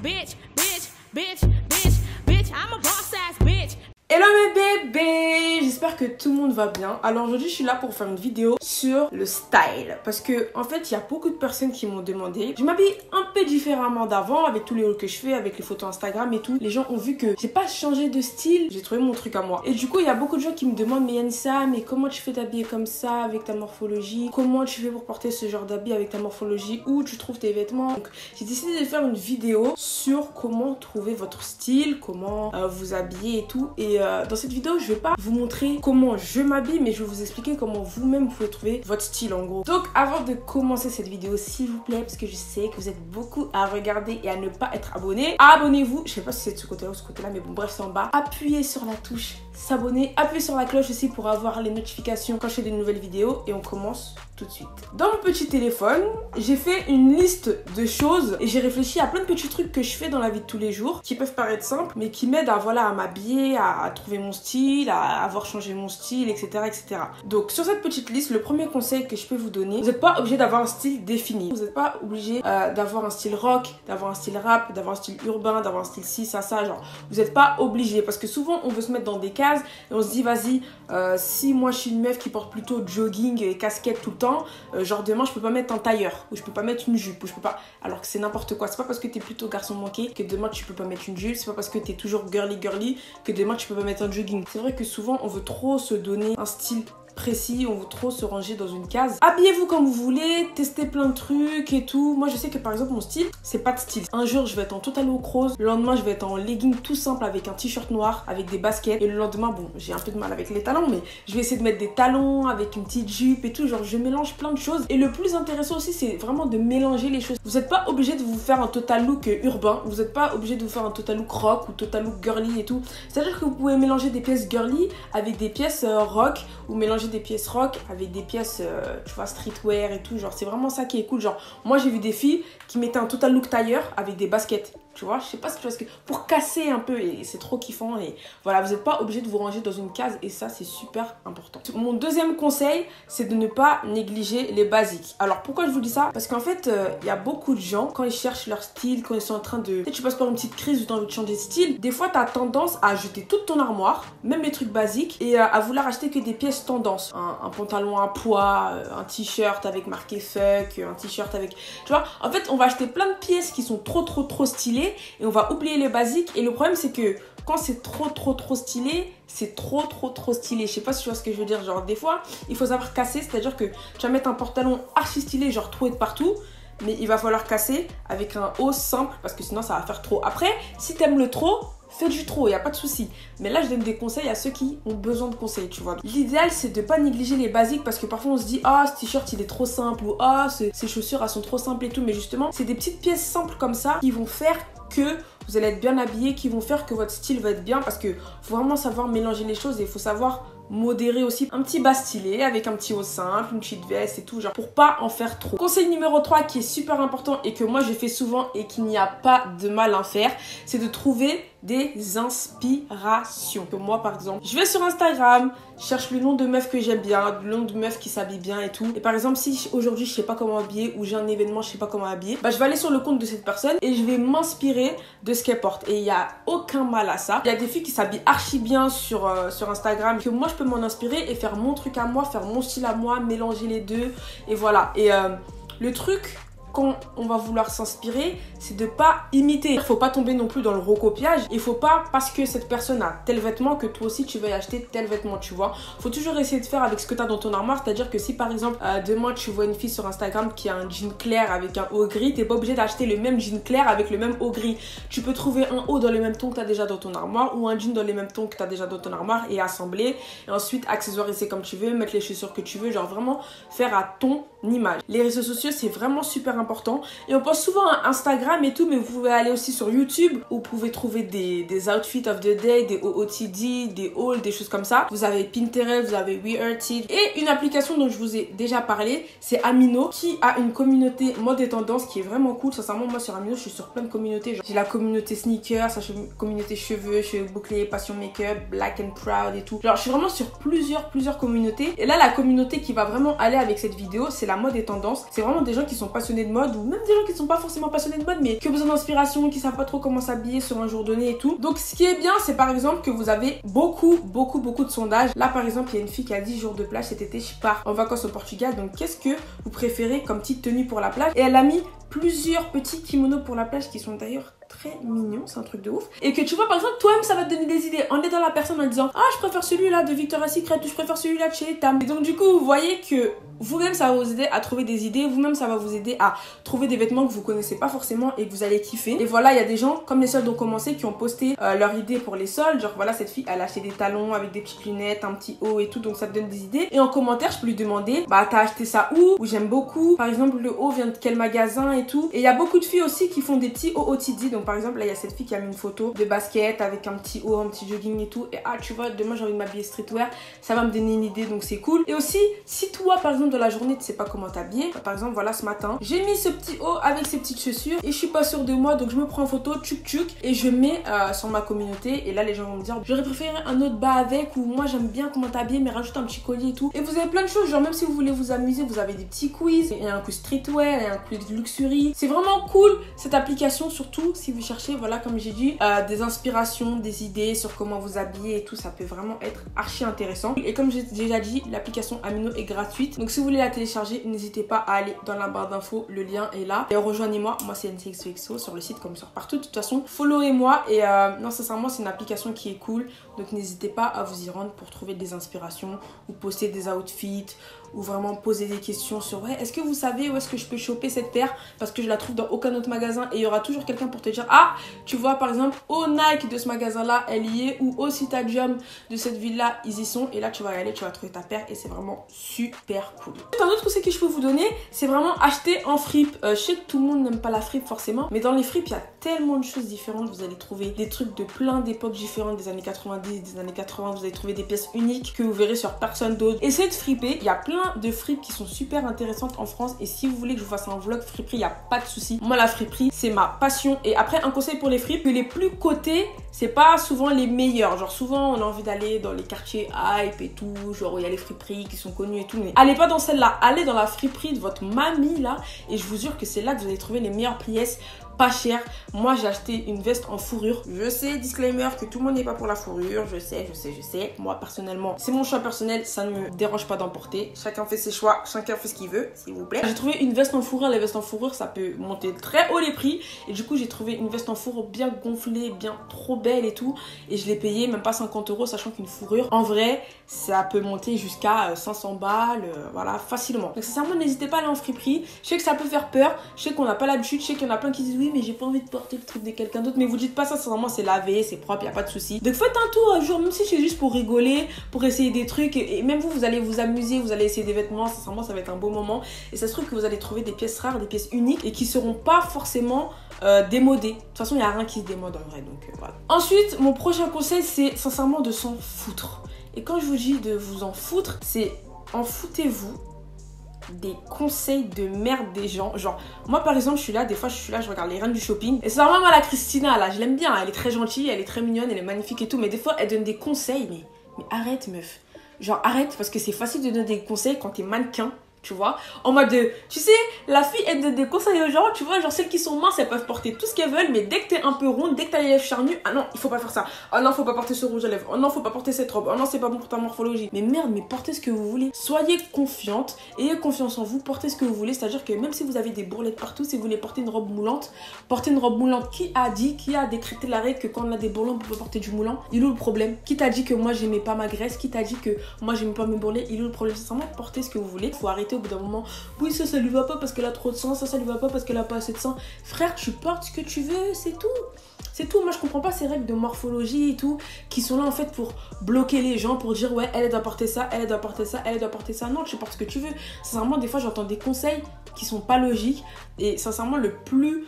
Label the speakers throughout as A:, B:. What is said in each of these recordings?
A: bitch, bitch, bitch, bitch, bitch, I'm a boss ass bitch.
B: Hello mes bébés, j'espère que tout le monde va bien. Alors aujourd'hui je suis là pour faire une vidéo sur le style parce que en fait il y a beaucoup de personnes qui m'ont demandé. Je m'habille un peu différemment d'avant avec tous les hauls que je fais, avec les photos Instagram et tout. Les gens ont vu que j'ai pas changé de style, j'ai trouvé mon truc à moi. Et du coup il y a beaucoup de gens qui me demandent mais Yanissa, mais comment tu fais t'habiller comme ça avec ta morphologie? Comment tu fais pour porter ce genre d'habit avec ta morphologie? Où tu trouves tes vêtements? Donc j'ai décidé de faire une vidéo sur comment trouver votre style, comment vous habiller et tout. Et dans cette vidéo, je vais pas vous montrer comment je m'habille, mais je vais vous expliquer comment vous-même pouvez trouver votre style en gros. Donc avant de commencer cette vidéo, s'il vous plaît, parce que je sais que vous êtes beaucoup à regarder et à ne pas être abonné, abonnez-vous. Je sais pas si c'est de ce côté-là ou ce côté-là, mais bon bref, c'est en bas. Appuyez sur la touche s'abonner, appuyez sur la cloche aussi pour avoir les notifications quand je fais de nouvelles vidéos et on commence tout de suite. Dans mon petit téléphone, j'ai fait une liste de choses et j'ai réfléchi à plein de petits trucs que je fais dans la vie de tous les jours qui peuvent paraître simples mais qui m'aident à, voilà, à m'habiller, à trouver mon style, à avoir changé mon style, etc., etc. Donc sur cette petite liste, le premier conseil que je peux vous donner, vous n'êtes pas obligé d'avoir un style défini. Vous n'êtes pas obligé d'avoir un style rock, d'avoir un style rap, d'avoir un style urbain, d'avoir un style ci, ça, genre. Vous n'êtes pas obligé parce que souvent on veut se mettre dans des cases et on se dit vas-y, si moi je suis une meuf qui porte plutôt jogging et casquette tout le temps, genre demain je peux pas mettre un tailleur ou je peux pas mettre une jupe ou je peux pas, alors que c'est n'importe quoi. C'est pas parce que t'es plutôt garçon manqué que demain tu peux pas mettre une jupe, c'est pas parce que t'es toujours girly que demain tu peux pas mettre un jogging. C'est vrai que souvent on veut trop se donner un style précis, on veut trop se ranger dans une case. Habillez-vous comme vous voulez, testez plein de trucs et tout. Moi je sais que par exemple mon style, c'est pas de style. Un jour je vais être en total look rose, le lendemain je vais être en legging tout simple avec un t-shirt noir, avec des baskets, et le lendemain, bon, j'ai un peu de mal avec les talons, mais je vais essayer de mettre des talons avec une petite jupe et tout, genre je mélange plein de choses. Et le plus intéressant aussi, c'est vraiment de mélanger les choses. Vous n'êtes pas obligé de vous faire un total look urbain, vous n'êtes pas obligé de vous faire un total look rock ou total look girly et tout. C'est-à-dire que vous pouvez mélanger des pièces girly avec des pièces rock, ou mélanger des pièces rock avec des pièces tu vois, streetwear et tout. Genre c'est vraiment ça qui est cool. Genre moi j'ai vu des filles qui mettaient un total look tailleur avec des baskets, tu vois, je sais pas si tu vois ce que, pour casser un peu, et c'est trop kiffant. Et voilà, vous n'êtes pas obligé de vous ranger dans une case et ça c'est super important. Mon deuxième conseil, c'est de ne pas négliger les basiques. Alors pourquoi je vous dis ça? Parce qu'en fait il y a beaucoup de gens, quand ils cherchent leur style, quand ils sont en train de, tu passes par une petite crise où tu as envie de changer de style, des fois tu as tendance à jeter toute ton armoire, même les trucs basiques, et à vouloir acheter que des pièces tendance, un pantalon à pois, un t-shirt avec marqué fuck, un t-shirt avec, tu vois, en fait on va acheter plein de pièces qui sont trop stylées et on va oublier les basiques. Et le problème c'est que quand c'est trop stylé, c'est trop stylé. Je sais pas si tu vois ce que je veux dire. Genre des fois il faut savoir casser, c'est à dire que tu vas mettre un pantalon archi stylé, genre troué de partout, mais il va falloir casser avec un haut simple parce que sinon ça va faire trop. Après si t'aimes le trop, fais du trop, il n'y a pas de souci. Mais là, je donne des conseils à ceux qui ont besoin de conseils, tu vois. L'idéal, c'est de pas négliger les basiques parce que parfois, on se dit « Ah, ce t-shirt, il est trop simple » ou « Ah, ces chaussures, elles sont trop simples et tout. » Mais justement, c'est des petites pièces simples comme ça qui vont faire que vous allez être bien habillé, qui vont faire que votre style va être bien parce que faut vraiment savoir mélanger les choses et il faut savoir modérer aussi. Un petit bas stylé avec un petit haut simple, une petite veste et tout, genre pour pas en faire trop. Conseil numéro 3 qui est super important et que moi je fais souvent et qu'il n'y a pas de mal à faire, c'est de trouver des inspirations. Comme moi par exemple, je vais sur Instagram, je cherche le nom de meuf que j'aime bien, le nom de meuf qui s'habille bien et tout. Et par exemple, si aujourd'hui je sais pas comment habiller ou j'ai un événement, je sais pas comment habiller, bah je vais aller sur le compte de cette personne et je vais m'inspirer de ce qu'elle porte. Et il y a aucun mal à ça. Il y a des filles qui s'habillent archi bien sur Instagram que moi je peux m'en inspirer et faire mon truc à moi, faire mon style à moi, mélanger les deux et voilà. Et le truc quand on va vouloir s'inspirer, c'est de pas imiter. Il faut pas tomber non plus dans le recopiage. Il faut pas, parce que cette personne a tel vêtement, que toi aussi tu vas y acheter tel vêtement, tu vois. Faut toujours essayer de faire avec ce que tu as dans ton armoire. C'est-à-dire que si par exemple, demain tu vois une fille sur Instagram qui a un jean clair avec un haut gris, t'es pas obligé d'acheter le même jean clair avec le même haut gris. Tu peux trouver un haut dans les mêmes tons que tu as déjà dans ton armoire ou un jean dans les mêmes tons que tu as déjà dans ton armoire et assembler. Et ensuite accessoiriser comme tu veux, mettre les chaussures que tu veux, genre vraiment faire à ton image. Les réseaux sociaux, c'est vraiment super important. Et on pense souvent à Instagram et tout, mais vous pouvez aller aussi sur YouTube où vous pouvez trouver des outfits of the day, des OOTD, des hauls, des choses comme ça. Vous avez Pinterest, vous avez Wearted. Et une application dont je vous ai déjà parlé, c'est Amino, qui a une communauté mode et tendance qui est vraiment cool. Sincèrement, moi sur Amino, je suis sur plein de communautés. J'ai la communauté sneakers, la communauté cheveux bouclés, passion make-up, black and proud et tout. Genre, je suis vraiment sur plusieurs communautés. Et là, la communauté qui va vraiment aller avec cette vidéo, c'est la mode et tendance. C'est vraiment des gens qui sont passionnés de mode, ou même des gens qui ne sont pas forcément passionnés de mode, mais qui ont besoin d'inspiration, qui savent pas trop comment s'habiller sur un jour donné et tout. Donc ce qui est bien, c'est par exemple que vous avez beaucoup de sondages. Là par exemple, il y a une fille qui a 10 jours de plage cet été, je pars en vacances au Portugal, donc qu'est-ce que vous préférez comme petite tenue pour la plage? Et elle a mis plusieurs petits kimonos pour la plage qui sont d'ailleurs très mignons, c'est un truc de ouf. Et que tu vois par exemple, toi-même ça va te donner des idées en aidant la personne en disant ah je préfère celui-là de Victoria's Secret ou je préfère celui-là de chez Etam. Et donc du coup vous voyez que vous-même ça va vous aider à trouver des idées, vous-même ça va vous aider à trouver des vêtements que vous connaissez pas forcément et que vous allez kiffer. Et voilà, il y a des gens comme les soldes ont commencé qui ont posté leur idée pour les soldes, genre voilà cette fille elle a acheté des talons avec des petites lunettes, un petit haut et tout, donc ça te donne des idées. Et en commentaire je peux lui demander bah t'as acheté ça où, ou j'aime beaucoup, par exemple le haut vient de quel magasin et tout. Et il y a beaucoup de filles aussi qui font des petits hauts OOTD, donc par exemple là il y a cette fille qui a mis une photo de basket avec un petit haut, un petit jogging et tout, et ah tu vois demain j'ai envie de m'habiller streetwear, ça va me donner une idée, donc c'est cool. Et aussi si toi par exemple dans la journée tu sais pas comment t'habiller, par exemple voilà ce matin j'ai mis ce petit haut avec ces petites chaussures et je suis pas sûre de moi, donc je me prends en photo tchouk et je mets sur ma communauté, et là les gens vont me dire j'aurais préféré un autre bas avec, ou moi j'aime bien comment t'habiller mais rajoute un petit collier et tout. Et vous avez plein de choses, genre même si vous voulez vous amuser, vous avez des petits quiz, il y a un quiz streetwear, il y a un quiz luxury, c'est vraiment cool cette application, surtout si vous cherchez voilà comme j'ai dit des inspirations, des idées sur comment vous habiller et tout, ça peut vraiment être archi intéressant. Et comme j'ai déjà dit, l'application Amino est gratuite, donc si vous voulez la télécharger, n'hésitez pas à aller dans la barre d'infos, le lien est là. Et rejoignez-moi, moi c'est NCXOXO sur le site comme sur partout. De toute façon, followez-moi et non sincèrement c'est une application qui est cool, donc n'hésitez pas à vous y rendre pour trouver des inspirations ou poster des outfits ou vraiment poser des questions sur ouais est-ce que vous savez où est-ce que je peux choper cette paire parce que je la trouve dans aucun autre magasin, et il y aura toujours quelqu'un pour te dire ah tu vois par exemple au Nike de ce magasin là elle y est, ou au Citadium de cette ville là ils y sont, et là tu vas y aller, tu vas trouver ta paire et c'est vraiment super cool. Un autre conseil que je peux vous donner, c'est vraiment acheter en fripe. Je sais que tout le monde n'aime pas la fripe forcément, mais dans les fripes il y a tellement de choses différentes, vous allez trouver des trucs de plein d'époques différentes, des années 90, des années 80, vous allez trouver des pièces uniques que vous verrez sur personne d'autre. Essayez de friper, il y a plein de fripes qui sont super intéressantes en France, et si vous voulez que je vous fasse un vlog friperie, il n'y a pas de souci. Moi la friperie c'est ma passion. Et après un conseil pour les fripes, que les plus cotés c'est pas souvent les meilleurs, genre souvent on a envie d'aller dans les quartiers hype et tout, genre où il y a les friperies qui sont connues et tout, mais allez pas dans celle-là, allez dans la friperie de votre mamie là, et je vous jure que c'est là que vous allez trouver les meilleures pièces pas cher. Moi j'ai acheté une veste en fourrure, je sais, disclaimer, que tout le monde n'est pas pour la fourrure, je sais, moi personnellement c'est mon choix personnel, ça ne me dérange pas d'en porter, chacun fait ses choix, chacun fait ce qu'il veut s'il vous plaît. J'ai trouvé une veste en fourrure, les vestes en fourrure ça peut monter très haut les prix, et du coup j'ai trouvé une veste en fourrure bien gonflée, bien trop belle et tout, et je l'ai payée même pas 50 €, sachant qu'une fourrure en vrai ça peut monter jusqu'à 500 balles, voilà, facilement. Donc sincèrement n'hésitez pas à aller en friperie, je sais que ça peut faire peur, je sais qu'on n'a pas l'habitude, je sais qu'il y en a plein qui disent oui mais j'ai pas envie de porter le truc de quelqu'un d'autre, mais vous dites pas ça, sincèrement c'est lavé, c'est propre, y a pas de souci. Donc faites un tour un jour, même si c'est juste pour rigoler, pour essayer des trucs, et même vous allez vous amuser, vous allez essayer des vêtements, sincèrement ça va être un beau moment, et ça se trouve que vous allez trouver des pièces rares, des pièces uniques, et qui seront pas forcément démodées. De toute façon il y a rien qui se démode en vrai, donc voilà. Ensuite mon prochain conseil c'est sincèrement de s'en foutre, et quand je vous dis de vous en foutre, c'est en foutez-vous des conseils de merde des gens. Genre moi par exemple je suis là, des fois je suis là, je regarde les reines du shopping, et c'est vraiment moi la Christina là, je l'aime bien, elle est très gentille, elle est très mignonne, elle est magnifique et tout, mais des fois elle donne des conseils, mais arrête meuf, genre arrête, parce que c'est facile de donner des conseils quand t'es mannequin, tu vois, en mode de, tu sais, la fille elle donne des conseils aux gens, tu vois, genre celles qui sont minces elles peuvent porter tout ce qu'elles veulent, mais dès que t'es un peu ronde, dès que t'as les lèvres charnues, ah non il faut pas faire ça, ah non faut pas porter ce rouge à lèvres, oh non faut pas porter cette robe, oh non c'est pas bon pour ta morphologie. Mais merde, mais portez ce que vous voulez, soyez confiante, ayez confiance en vous, portez ce que vous voulez, c'est à dire que même si vous avez des bourrelettes partout, si vous voulez porter une robe moulante, portez une robe moulante. Qui a décrété la règle que quand on a des bourrelets on peut porter du moulant? Il est où le problème? Qui t'a dit que moi j'aimais pas ma graisse? Qui t'a dit que moi j'aimais pas mes bourrelets? Il est où le problème? Sincèrement portez ce que vous voulez, faut arrêter au bout d'un moment. Oui ça lui va pas parce qu'elle a trop de sang, ça lui va pas parce qu'elle a pas assez de sang. Frère, tu portes ce que tu veux, c'est tout. C'est tout. Moi je comprends pas ces règles de morphologie et tout qui sont là en fait pour bloquer les gens, pour dire ouais elle doit porter ça, elle doit porter ça, elle doit porter ça. Non, tu portes ce que tu veux. Sincèrement des fois j'entends des conseils qui sont pas logiques, et sincèrement le plus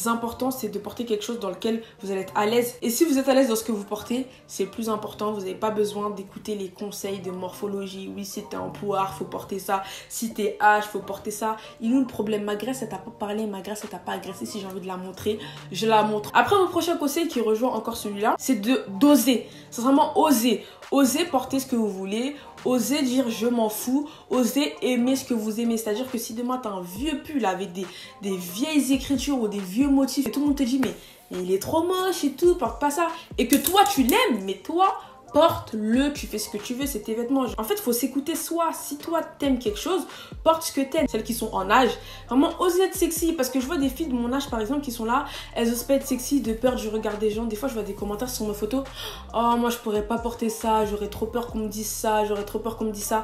B: important c'est de porter quelque chose dans lequel vous allez être à l'aise, et si vous êtes à l'aise dans ce que vous portez, c'est le plus important. Vous n'avez pas besoin d'écouter les conseils de morphologie. Oui si t'es un poire faut porter ça, si t'es H faut porter ça. Il est où le problème? Ma graisse elle t'a pas parlé, ma graisse elle t'a pas agressé, si j'ai envie de la montrer je la montre. Après mon prochain conseil qui rejoint encore celui-là, c'est d'oser, sincèrement oser porter ce que vous voulez, osez dire je m'en fous, osez aimer ce que vous aimez. C'est-à-dire que si demain tu as un vieux pull avec des vieilles écritures ou des vieux motifs et tout le monde te dit mais il est trop moche et tout, porte pas ça. Et que toi tu l'aimes, mais toi porte-le, tu fais ce que tu veux, c'est tes vêtements. En fait, il faut s'écouter soi. Si toi, t'aimes quelque chose, porte ce que t'aimes. Celles qui sont en âge, vraiment, osez être sexy. Parce que je vois des filles de mon âge, par exemple, qui sont là, elles osent pas être sexy de peur du regard des gens. Des fois, je vois des commentaires sur mes photos. Oh, moi, je pourrais pas porter ça, j'aurais trop peur qu'on me dise ça, j'aurais trop peur qu'on me dise ça.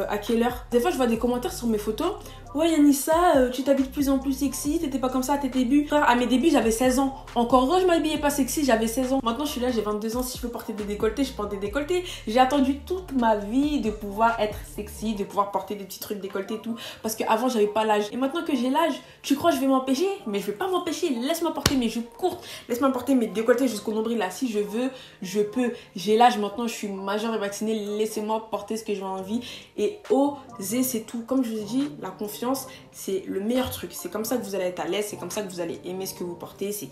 B: À quelle heure? Des fois je vois des commentaires sur mes photos. Ouais Yanissa, tu t'habilles de plus en plus sexy, t'étais pas comme ça à tes débuts. Frère, à mes débuts j'avais 16 ans. Encore heureux je m'habillais pas sexy, j'avais 16 ans. Maintenant je suis là, j'ai 22 ans, si je peux porter des décolletés, je porte des décolletés. J'ai attendu toute ma vie de pouvoir être sexy, de pouvoir porter des petits trucs décolletés et tout. Parce qu'avant j'avais pas l'âge. Et maintenant que j'ai l'âge, tu crois que je vais m'empêcher? Mais je vais pas m'empêcher, laisse-moi porter mes jupes courtes, laisse-moi porter mes décolletés jusqu'au nombril là. Si je veux, je peux. J'ai l'âge maintenant, je suis majeure et vaccinée, laissez-moi porter ce que j'ai envie. Et oser, c'est tout. Comme je vous ai dit, la confiance, c'est le meilleur truc. C'est comme ça que vous allez être à l'aise, c'est comme ça que vous allez aimer ce que vous portez. C'est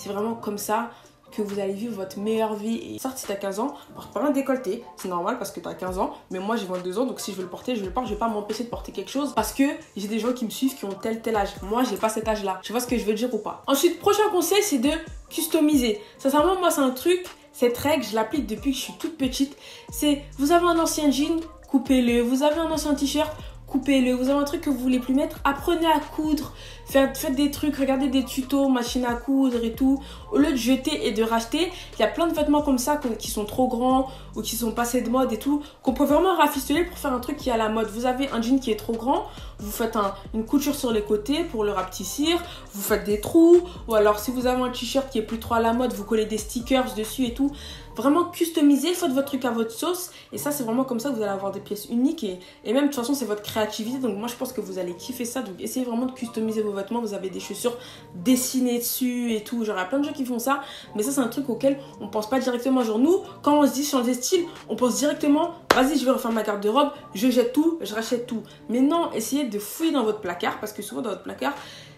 B: vraiment comme ça que vous allez vivre votre meilleure vie. Et certes, si t'as 15 ans, porte pas un décolleté. C'est normal parce que t'as 15 ans. Mais moi, j'ai 22 ans, donc si je veux le porter, je vais le porter. Je vais pas m'empêcher de porter quelque chose parce que j'ai des gens qui me suivent qui ont tel âge. Moi, j'ai pas cet âge-là. Tu vois ce que je veux dire ou pas? Ensuite, prochain conseil, c'est de customiser. Sincèrement, moi, c'est un truc, cette règle, je l'applique depuis que je suis toute petite. C'est, vous avez un ancien jean, coupez-le. Vous avez un ancien t-shirt, coupez-le. Vous avez un truc que vous voulez plus mettre, apprenez à coudre. Faites des trucs, regardez des tutos, machine à coudre et tout. Au lieu de jeter et de racheter, il y a plein de vêtements comme ça qui sont trop grands ou qui sont passés de mode et tout, qu'on peut vraiment rafistoler pour faire un truc qui est à la mode. Vous avez un jean qui est trop grand, vous faites une couture sur les côtés pour le rapetissir, vous faites des trous, ou alors si vous avez un t-shirt qui est plus trop à la mode, vous collez des stickers dessus et tout. Vraiment customisez, faites votre truc à votre sauce et ça c'est vraiment comme ça que vous allez avoir des pièces uniques et même de toute façon c'est votre créativité, donc moi je pense que vous allez kiffer ça. Donc essayez vraiment de customiser vos vêtements. Vous avez des chaussures dessinées dessus et tout, genre il y a plein de gens qui font ça, mais ça c'est un truc auquel on pense pas directement. Genre nous, quand on se dit changer de style, on pense directement vas-y je vais refaire ma garde-robe, je jette tout, je rachète tout. Mais non, essayez de fouiller dans votre placard, parce que souvent dans votre placard,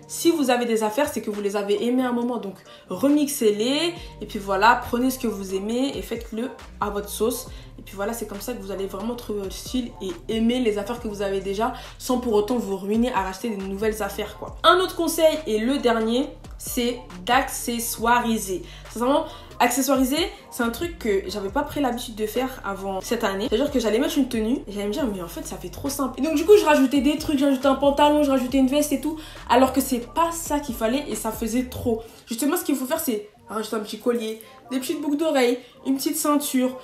B: si vous avez des affaires, c'est que vous les avez aimées à un moment. Donc remixez-les et puis voilà, prenez ce que vous aimez et faites-le à votre sauce. Et puis voilà, c'est comme ça que vous allez vraiment trouver votre style et aimer les affaires que vous avez déjà sans pour autant vous ruiner à racheter des nouvelles affaires quoi. Un autre conseil et le dernier, c'est d'accessoiriser. C'est vraiment accessoiriser, c'est un truc que j'avais pas pris l'habitude de faire avant cette année. C'est-à-dire que j'allais mettre une tenue et j'allais me dire mais en fait ça fait trop simple. Et donc du coup je rajoutais des trucs, j'ajoutais un pantalon, je rajoutais une veste et tout. Alors que c'est pas ça qu'il fallait et ça faisait trop. Justement ce qu'il faut faire c'est rajouter un petit collier, des petites boucles d'oreilles, une petite ceinture,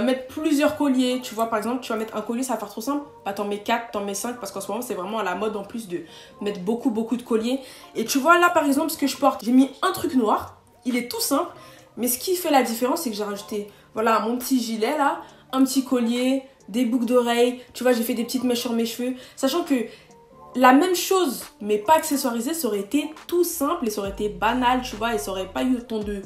B: mettre plusieurs colliers. Tu vois par exemple tu vas mettre un collier, ça va faire trop simple. Bah t'en mets 4, t'en mets 5 parce qu'en ce moment c'est vraiment à la mode en plus de mettre beaucoup de colliers. Et tu vois là par exemple ce que je porte, j'ai mis un truc noir, il est tout simple. Mais ce qui fait la différence, c'est que j'ai rajouté, voilà, mon petit gilet là, un petit collier, des boucles d'oreilles. Tu vois, j'ai fait des petites mèches sur mes cheveux. Sachant que la même chose, mais pas accessoirisée, ça aurait été tout simple et ça aurait été banal, tu vois, et ça aurait pas eu autant de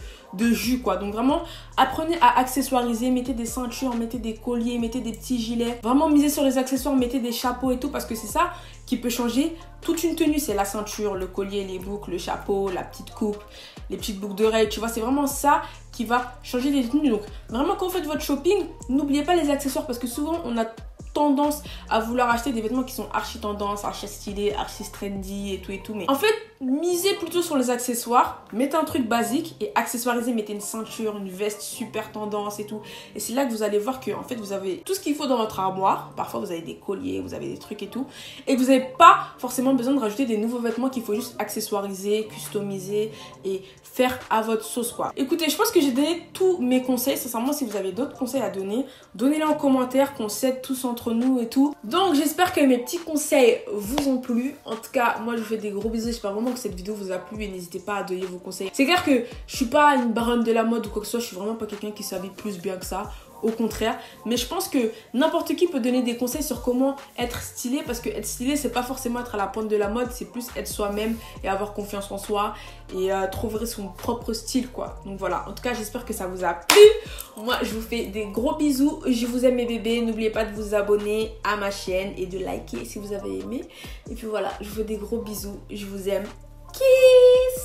B: jus, quoi. Donc vraiment, apprenez à accessoiriser, mettez des ceintures, mettez des colliers, mettez des petits gilets. Vraiment, misez sur les accessoires, mettez des chapeaux et tout, parce que c'est ça qui peut changer toute une tenue. C'est la ceinture, le collier, les boucles, le chapeau, la petite coupe, les petites boucles d'oreilles, tu vois, c'est vraiment ça qui va changer les tenues. Donc vraiment, quand vous faites votre shopping, n'oubliez pas les accessoires, parce que souvent, on a tendance à vouloir acheter des vêtements qui sont archi tendance, archi stylés, archi trendy et tout. Mais en fait, misez plutôt sur les accessoires. Mettez un truc basique et accessoirisez. Mettez une ceinture, une veste super tendance et tout. Et c'est là que vous allez voir que en fait, vous avez tout ce qu'il faut dans votre armoire. Parfois, vous avez des colliers, vous avez des trucs et tout. Et vous n'avez pas forcément besoin de rajouter des nouveaux vêtements qu'il faut juste accessoiriser, customiser et faire à votre sauce, quoi. Écoutez, je pense que j'ai donné tous mes conseils. Sincèrement, si vous avez d'autres conseils à donner, donnez-les en commentaire, qu'on s'aide tous entre nous et tout. Donc, j'espère que mes petits conseils vous ont plu. En tout cas, moi, je vous fais des gros bisous. J'espère vraiment que cette vidéo vous a plu et n'hésitez pas à donner vos conseils. C'est clair que je suis pas une baronne de la mode ou quoi que ce soit. Je suis vraiment pas quelqu'un qui s'habille plus bien que ça. Au contraire, mais je pense que n'importe qui peut donner des conseils sur comment être stylé, parce que être stylé c'est pas forcément être à la pointe de la mode, c'est plus être soi-même et avoir confiance en soi et trouver son propre style, quoi. Donc voilà, en tout cas j'espère que ça vous a plu. Moi je vous fais des gros bisous, je vous aime mes bébés, n'oubliez pas de vous abonner à ma chaîne et de liker si vous avez aimé. Et puis voilà, je vous fais des gros bisous, je vous aime, kiss.